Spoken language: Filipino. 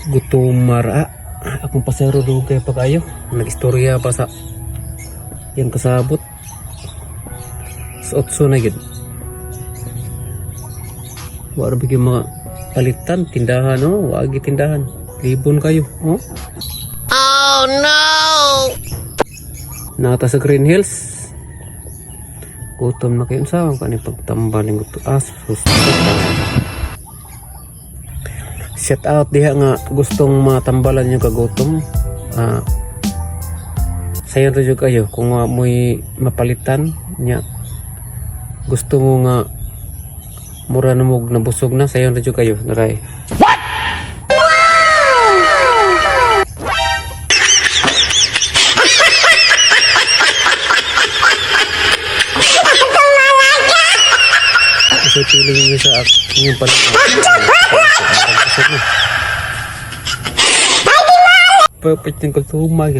gutomara. Akong pasero do kay pa kayo. Nag-istorya pa sa yan kasabot. Sa otso na gid. Wala bigyan mga palitan, tindahan, no? Wagi tindahan. Libon kayo, oh? Oh no! Nata sa Green Hills. Gutom na kayo sa kani pagtambaling gutom. Sus. Shout out diha nga gustong matambalan yung kagutom. Sayon ra jud kayo kung mo'y mapalitan nya. Gusto mo nga mura na mo nabusog na, sayon ra jud kayo, naray. What? Kasi piling nyo sa inyong perfect yung kultuma.